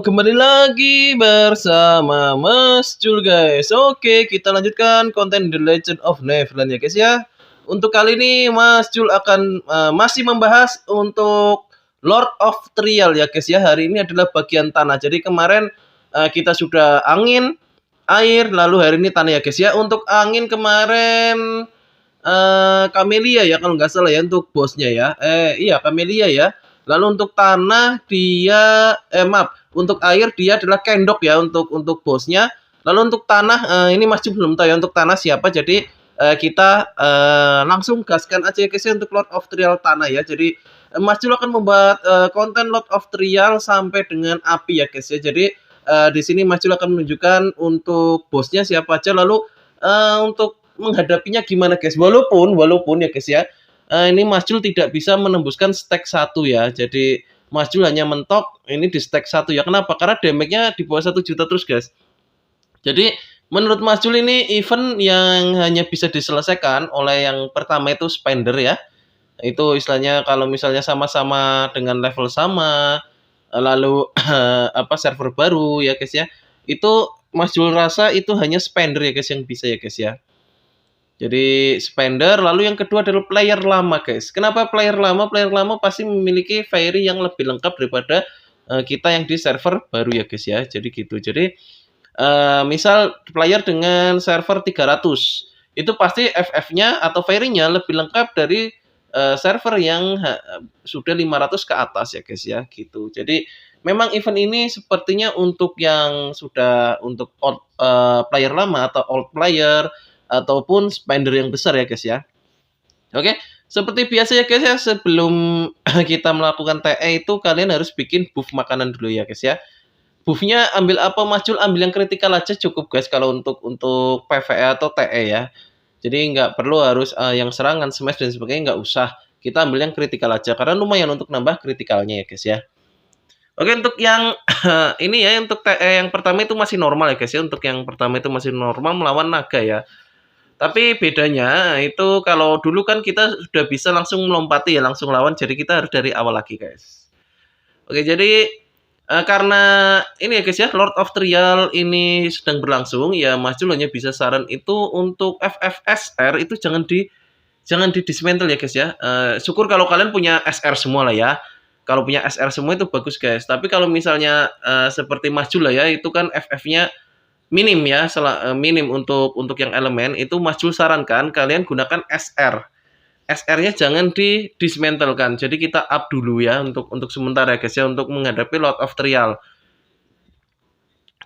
kembali lagi bersama Mas Jul guys. Oke, kita lanjutkan konten The Legend of Neverland ya guys ya. Untuk kali ini Mas Jul akan masih membahas untuk Lord of Trial ya guys ya. Hari ini adalah bagian tanah. Jadi kemarin kita sudah angin, air, lalu hari ini tanah ya guys ya. Untuk angin kemarin Camellia ya kalau nggak salah ya untuk bosnya ya. Iya Camellia ya. Lalu untuk tanah dia maaf, untuk air dia adalah Kendok ya untuk bosnya. Lalu untuk tanah ini masih belum tahu ya untuk tanah siapa. Jadi kita langsung gaskan aja ya guys ya untuk Lord of Trial tanah ya. Jadi Mas Jul akan membuat konten Lord of Trial sampai dengan api ya guys ya. Jadi di sini Mas Jul akan menunjukkan untuk bosnya siapa aja, lalu untuk menghadapinya gimana guys. Walaupun ya guys ya, ini Mas Jul tidak bisa menembuskan stack 1 ya. Jadi Mas Jul hanya mentok ini di stack 1 ya. Kenapa? Karena damage-nya di bawah 1 juta terus guys. Jadi menurut Mas Jul ini event yang hanya bisa diselesaikan oleh yang pertama itu spender ya. Itu istilahnya kalau misalnya sama-sama dengan level sama, lalu server baru ya guys ya. Itu Mas Jul rasa itu hanya spender ya guys yang bisa ya guys ya. Jadi spender, lalu yang kedua adalah player lama guys. Kenapa player lama? Player lama pasti memiliki fairy yang lebih lengkap daripada kita yang di server baru ya guys ya. Jadi gitu. Jadi misal player dengan server 300, itu pasti FF-nya atau fairy-nya lebih lengkap dari server yang sudah 500 ke atas ya guys ya. Gitu. Jadi memang event ini sepertinya untuk yang sudah untuk player lama atau old player ataupun spender yang besar ya guys ya. Oke, seperti biasa ya guys ya, sebelum kita melakukan TE itu kalian harus bikin buff makanan dulu ya guys ya. Buffnya ambil apa Mas Jul? Ambil yang kritikal aja cukup guys kalau untuk PvE atau TE ya. Jadi nggak perlu harus yang serangan, smash dan sebagainya, nggak usah. Kita ambil yang kritikal aja karena lumayan untuk nambah kritikalnya ya guys ya. Oke, untuk yang ini ya, untuk TE yang pertama itu masih normal ya guys ya. Untuk yang pertama itu masih normal melawan naga ya. Tapi bedanya itu kalau dulu kan kita sudah bisa langsung melompati ya, langsung lawan. Jadi kita harus dari awal lagi guys. Oke, jadi karena ini ya guys ya, Lord of Trial ini sedang berlangsung ya, Mas Jul hanya bisa saran itu untuk FFSR itu jangan di dismantle ya guys ya. Syukur kalau kalian punya SR semua lah ya. Kalau punya SR semua itu bagus guys. Tapi kalau misalnya seperti Mas Jul lah ya, itu kan FF-nya minim ya, minim untuk yang elemen itu Mas Jul sarankan kalian gunakan SR. SR-nya jangan di dismantlekan. Jadi kita up dulu ya untuk sementara ya guys ya, untuk menghadapi Lord of Trial.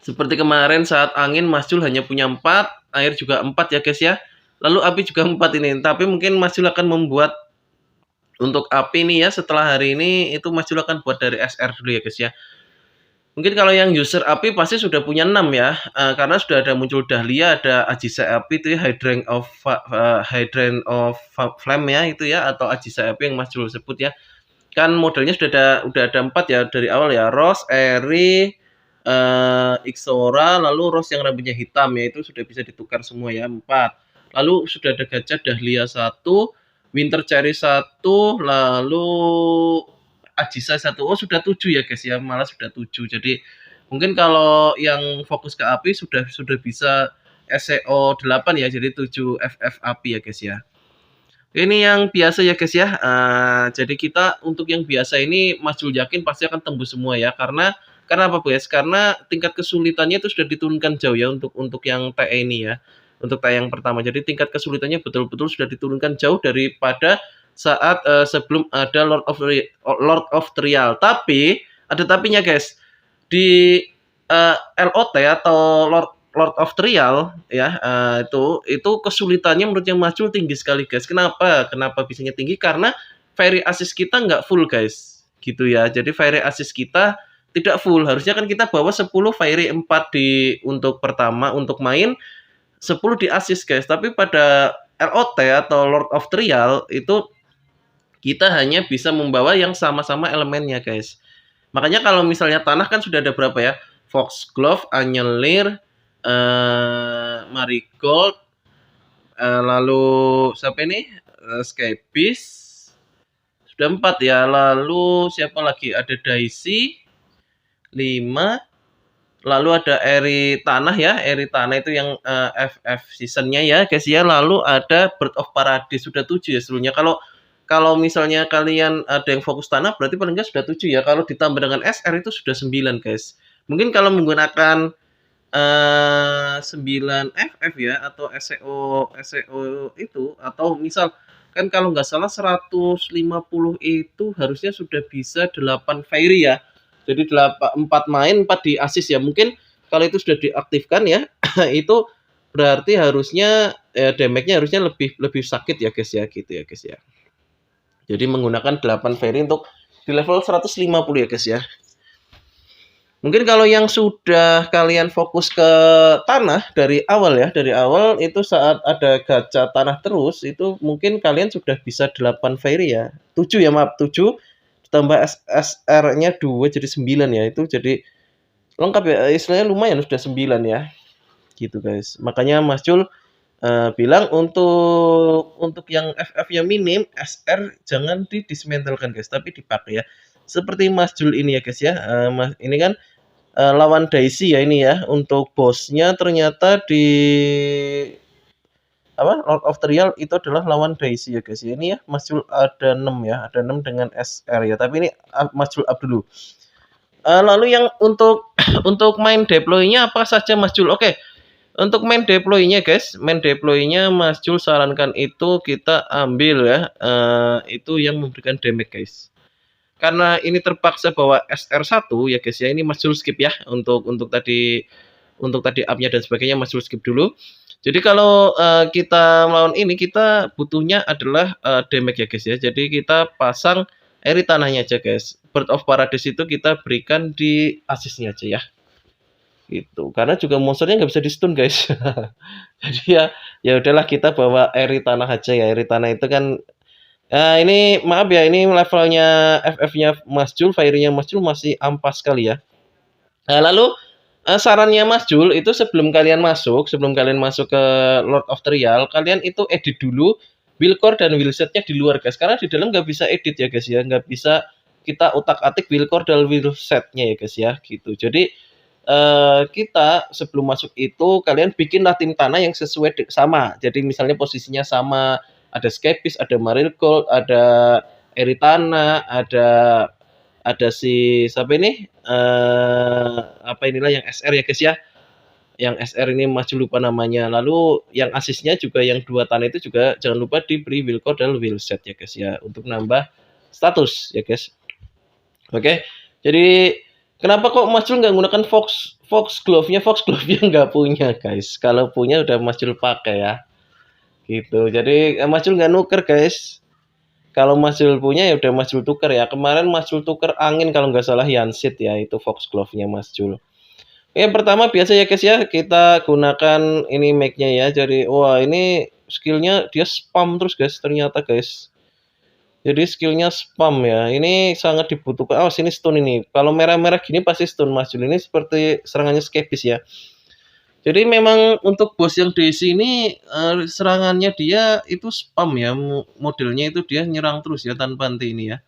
Seperti kemarin saat angin Mas Jul hanya punya 4, air juga 4 ya guys ya. Lalu api juga 4 ini. Tapi mungkin Mas Jul akan membuat untuk api ini ya, setelah hari ini itu Mas Jul akan buat dari SR dulu ya guys ya. Mungkin kalau yang user api pasti sudah punya 6 ya, karena sudah ada muncul Dahlia, ada Ajisa api itu ya, Hydrant of Flame ya itu ya, atau Ajisa api yang Mas Jul sebut ya. Kan modelnya udah ada 4 ya dari awal ya, Rose, Eri, Ixora, lalu Rose yang rambutnya hitam ya, itu sudah bisa ditukar semua ya, 4. Lalu sudah ada gajah Dahlia 1, Winter Cherry 1, lalu Ajisa 1. Oh sudah 7 ya guys ya, malah sudah 7. Jadi mungkin kalau yang fokus ke api sudah bisa SEO 8 ya, jadi 7 FF api ya guys ya. Ini yang biasa ya guys ya. Jadi kita untuk yang biasa ini Mas Jul yakin pasti akan tembus semua ya, karena apa guys? Karena tingkat kesulitannya itu sudah diturunkan jauh ya untuk yang TE ini ya. Untuk TE yang pertama. Jadi tingkat kesulitannya betul-betul sudah diturunkan jauh daripada saat sebelum ada Lord of Trial. Tapi ada tapinya guys. Di LOT atau Lord of Trial ya, itu kesulitannya menurutnya Mas Jul tinggi sekali guys. Kenapa bisanya tinggi? Karena fairy assist kita nggak full guys, gitu ya. Jadi fairy assist kita tidak full. Harusnya kan kita bawa 10 fairy 4 untuk pertama untuk main, 10 di assist guys. Tapi pada LOT atau Lord of Trial itu kita hanya bisa membawa yang sama-sama elemennya guys. Makanya kalau misalnya tanah kan sudah ada berapa ya? Foxglove, Anyelir, Marigold, lalu siapa ini? Skypiece. Sudah 4 ya. Lalu siapa lagi? Ada Daisy, 5, Lalu ada Eri Tanah ya, Eri Tanah itu yang FF seasonnya ya guys ya. Lalu ada Bird of Paradise sudah 7 ya seluruhnya. Kalau kalau misalnya kalian ada yang fokus tanah berarti paling enggak sudah 7 ya. Kalau ditambah dengan SR itu sudah 9 guys. Mungkin kalau menggunakan 9 FF ya atau SEO itu atau misal kan kalau nggak salah 150 itu harusnya sudah bisa 8 fairy ya. Jadi 4 main 4 di assist ya. Mungkin kalau itu sudah diaktifkan ya itu berarti harusnya damage-nya harusnya lebih lebih sakit ya guys ya gitu ya guys ya. Jadi menggunakan 8 fairy untuk di level 150 ya guys ya. Mungkin kalau yang sudah kalian fokus ke tanah dari awal ya, dari awal itu saat ada gacha tanah terus, itu mungkin kalian sudah bisa 8 fairy ya. 7 ya maaf, 7 ditambah SR-nya 2 jadi 9 ya. Itu jadi lengkap ya, istilahnya lumayan sudah 9 ya. Gitu guys. Makanya Mas Jul bilang untuk yang FF-nya minim, SR jangan didismantelkan guys, tapi dipakai ya. Seperti Mas Jul ini ya guys ya. Ini kan lawan Daisy ya ini ya. Untuk bosnya ternyata di apa Lord of the Real itu adalah lawan Daisy ya guys ya. Ini ya Mas Jul ada 6 ya, ada 6 dengan SR ya. Tapi ini Mas Jul up dulu. Lalu yang untuk untuk main deploy-nya apa saja Mas Jul? Oke. Untuk main deploy-nya guys, main deploy-nya Mas Jul sarankan itu kita ambil ya, itu yang memberikan damage guys. Karena ini terpaksa bawa SR1 ya guys ya, ini Mas Jul skip ya untuk tadi up-nya dan sebagainya Mas Jul skip dulu. Jadi kalau kita melawan ini kita butuhnya adalah damage ya guys ya. Jadi kita pasang Eri Tanahnya aja guys. Bird of Paradise itu kita berikan di assist-nya aja ya. Gitu. Karena juga monsternya nggak bisa di stun guys. Jadi ya udahlah kita bawa Eri Tanah aja ya. Eri Tanah itu kan ini maaf ya, ini levelnya FF-nya Mas Jul, fairy-nya Mas Jul masih ampas sekali ya. Lalu sarannya Mas Jul itu sebelum kalian masuk ke Lord of the Real, kalian itu edit dulu build core dan build set-nya di luar guys. Karena di dalam nggak bisa edit ya guys ya, nggak bisa kita utak-atik build core dan build set-nya ya guys ya, gitu. Jadi kita sebelum masuk itu kalian bikinlah tim tanah yang sesuai sama. Jadi misalnya posisinya sama, ada Skepis, ada Marigold, ada Eritana, ada si siapa ini? Apa inilah yang SR ya guys ya. Yang SR ini masih lupa namanya. Lalu yang asisnya juga yang 2 tanah itu juga jangan lupa diberi will code dan will set ya guys ya untuk nambah status ya guys. Oke. Jadi kenapa kok Mas Jul nggak menggunakan Fox Glove-nya? Fox Glove-nya nggak punya guys. Kalau punya udah Mas Jul pakai ya. Gitu. Jadi Mas Jul nggak nuker guys. Kalau Mas Jul punya ya udah Mas Jul tuker ya. Kemarin Mas Jul tuker angin kalau nggak salah Yansit ya. Itu Fox Glove-nya Mas Jul. Yang pertama biasa ya guys ya. Kita gunakan ini make-nya ya. Jadi wah ini skillnya dia spam terus guys. Ternyata guys. Jadi skillnya spam ya. Ini sangat dibutuhkan. Oh sini stun ini. Kalau merah-merah gini pasti stun Mas Jul. Ini seperti serangannya Skepis ya. Jadi memang untuk bos yang DC ini serangannya dia itu spam ya. Modelnya itu dia nyerang terus ya tanpa henti ini ya.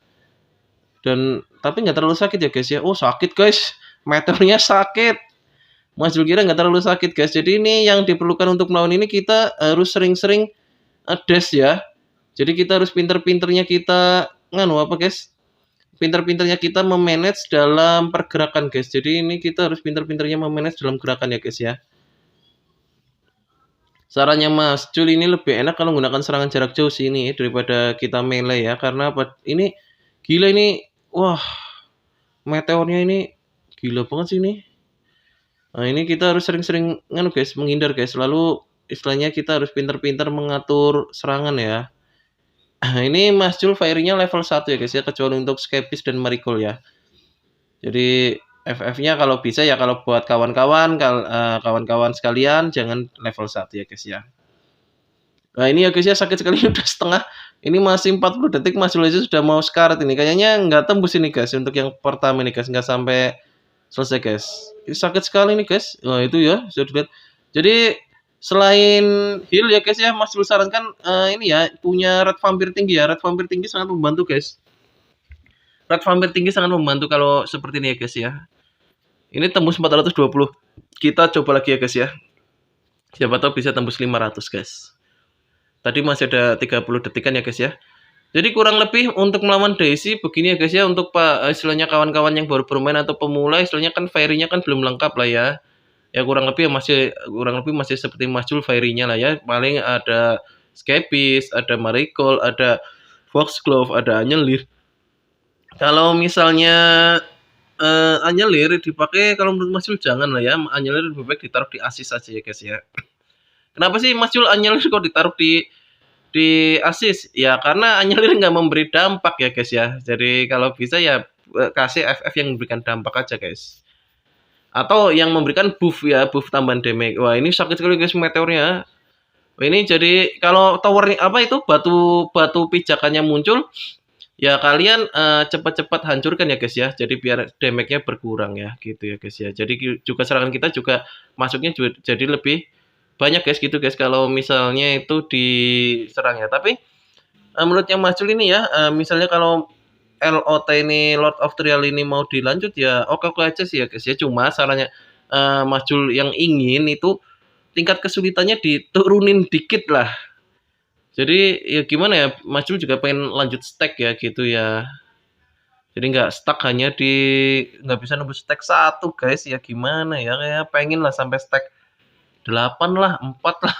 Dan tapi nggak terlalu sakit ya guys ya. Oh sakit guys. Meteornya sakit. Mas Jul kira nggak terlalu sakit guys. Jadi ini yang diperlukan untuk melawan ini kita harus sering-sering dash ya. Jadi kita harus pinter-pinternya kita nganu apa guys? Pinter-pinternya kita memanage dalam pergerakan guys. Jadi ini kita harus pinter-pinternya memanage dalam gerakan ya guys ya. Sarannya Mas Jul ini lebih enak kalau menggunakan serangan jarak jauh sih ini daripada kita melee ya. Karena apa? Ini gila ini. Wah. Meteornya ini gila banget sih ini. Nah, ini kita harus sering-sering nganu guys, menghindar guys. Lalu istilahnya kita harus pinter-pinter mengatur serangan ya. Ini Mas Jul fire-nya level 1 ya guys ya, kecuali untuk Skepis dan Marigold ya. Jadi FF-nya kalau bisa ya kalau buat kawan-kawan kawan-kawan sekalian jangan level 1 ya guys ya. Nah, ini ya guys ya sakit sekali udah setengah. Ini masih 40 detik Mas Jul aja sudah mau sekarat ini. Kayaknya nggak tembus ini guys untuk yang pertama ini guys, nggak sampai selesai guys. Ini sakit sekali nih guys. Nah, itu ya sudah dilihat. Jadi selain heal ya guys ya, Mas Jul sarankan ini ya punya red vampir tinggi ya. Red vampir tinggi sangat membantu guys. Red vampir tinggi sangat membantu kalau seperti ini ya guys ya. Ini tembus 420. Kita coba lagi ya guys ya. Siapa tahu bisa tembus 500 guys. Tadi masih ada 30 detikan ya guys ya. Jadi kurang lebih untuk melawan Daisy begini ya guys ya, untuk istilahnya kawan-kawan yang baru bermain atau pemula, istilahnya kan fairy-nya kan belum lengkap lah ya. Ya kurang lebih masih seperti Majul fairy-nya lah ya. Paling ada Scapis, ada Marigold, ada Foxglove, ada Anyelir. Kalau misalnya Anyelir dipakai, kalau menurut Majul jangan lah ya. Anyelir lebih baik ditaruh di asis aja ya guys ya. Kenapa sih Majul Anyelir kok ditaruh di asis? Ya karena Anyelir nggak memberi dampak ya guys ya. Jadi kalau bisa ya kasih FF yang memberikan dampak aja guys. Atau yang memberikan buff ya, buff tambahan damage. Wah ini sakit sekali guys meteornya. Wah, ini jadi kalau towernya apa itu batu pijakannya muncul, ya kalian cepat-cepat hancurkan ya guys ya. Jadi biar damage-nya berkurang ya gitu ya guys ya. Jadi juga serangan kita juga masuknya juga jadi lebih banyak guys gitu guys kalau misalnya itu diserang ya. Tapi menurut yang Majul ini ya, misalnya kalau LOT ini Lord of Trial ini mau dilanjut ya oke-oke aja sih ya guys ya. Cuma sarannya Majul yang ingin itu tingkat kesulitannya diturunin dikit lah. Jadi ya gimana ya, Majul juga pengen lanjut stack ya gitu ya. Jadi nggak stuck hanya di nggak bisa nembus stack 1 guys ya, gimana ya, kayak pengen lah sampai stack 8 lah, 4 lah.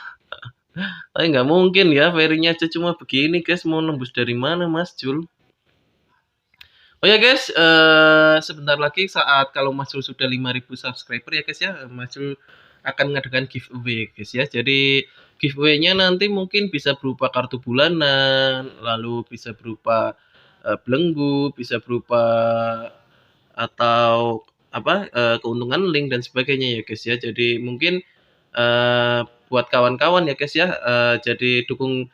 Tapi nggak mungkin ya, fairy-nya aja cuma begini guys, mau nembus dari mana Mas Jul? Oh ya guys, sebentar lagi saat kalau Mas Jul sudah 5.000 subscriber ya guys ya, Mas Jul akan mengadakan giveaway guys ya. Jadi giveaway-nya nanti mungkin bisa berupa kartu bulanan, lalu bisa berupa belenggu, bisa berupa atau apa keuntungan link dan sebagainya ya guys ya. Jadi mungkin buat kawan-kawan ya guys ya, jadi dukung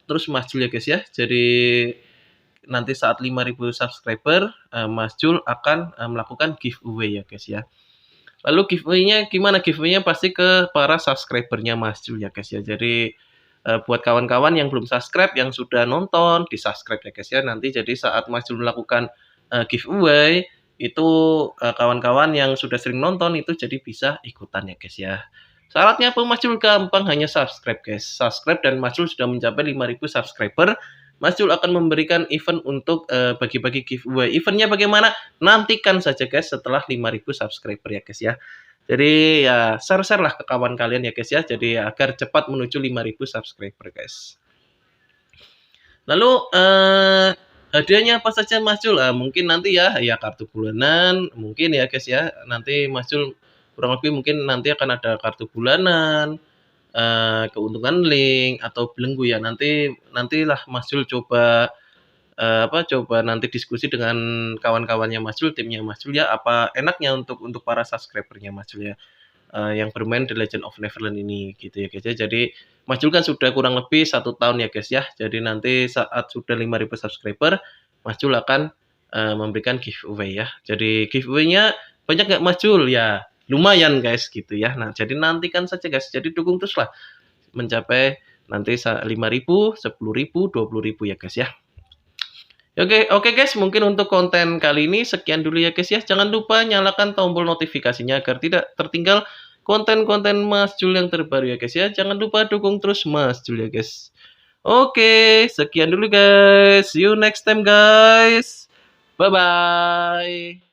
terus Mas Jul ya guys ya. Jadi nanti saat 5.000 subscriber, Mas Jul akan melakukan giveaway ya guys ya. Lalu giveaway-nya gimana? Giveaway-nya pasti ke para subscribernya Mas Jul ya guys ya. Jadi buat kawan-kawan yang belum subscribe, yang sudah nonton, di-subscribe ya guys ya. Nanti jadi saat Mas Jul melakukan giveaway, itu kawan-kawan yang sudah sering nonton itu jadi bisa ikutan ya guys ya. Syaratnya apa Mas Jul? Gampang, hanya subscribe guys. Subscribe dan Mas Jul sudah mencapai 5.000 subscriber. Mas Jul akan memberikan event untuk bagi-bagi giveaway. Eventnya bagaimana? Nantikan saja guys setelah 5.000 subscriber ya guys ya. Jadi ya share-share lah ke kawan kalian ya guys ya. Jadi agar cepat menuju 5.000 subscriber guys. Lalu hadiahnya apa saja Mas Jul? Mungkin nanti ya kartu bulanan mungkin ya guys ya. Nanti Mas Jul kurang lebih mungkin nanti akan ada kartu bulanan, keuntungan link atau belenggu ya. Nantilah Mas Jul coba coba nanti diskusi dengan kawan-kawannya Mas Jul, timnya Mas Jul ya, apa enaknya untuk para subscribernya Mas Jul ya, yang bermain The Legend of Neverland ini gitu ya guys ya. Jadi Mas Jul kan sudah kurang lebih 1 tahun ya guys ya. Jadi nanti saat sudah 5.000 subscriber, Mas Jul akan memberikan giveaway ya. Jadi giveaway-nya banyak nggak Mas Jul? Ya lumayan guys gitu ya. Nah jadi nantikan saja guys. Jadi dukung terus lah mencapai nanti 5.000, 10.000, 20.000 ya guys ya. Oke guys, mungkin untuk konten kali ini sekian dulu ya guys ya. Jangan lupa nyalakan tombol notifikasinya agar tidak tertinggal konten-konten Mas Jul yang terbaru ya guys ya. Jangan lupa dukung terus Mas Jul ya guys. Oke, sekian dulu guys. See you next time guys. Bye bye.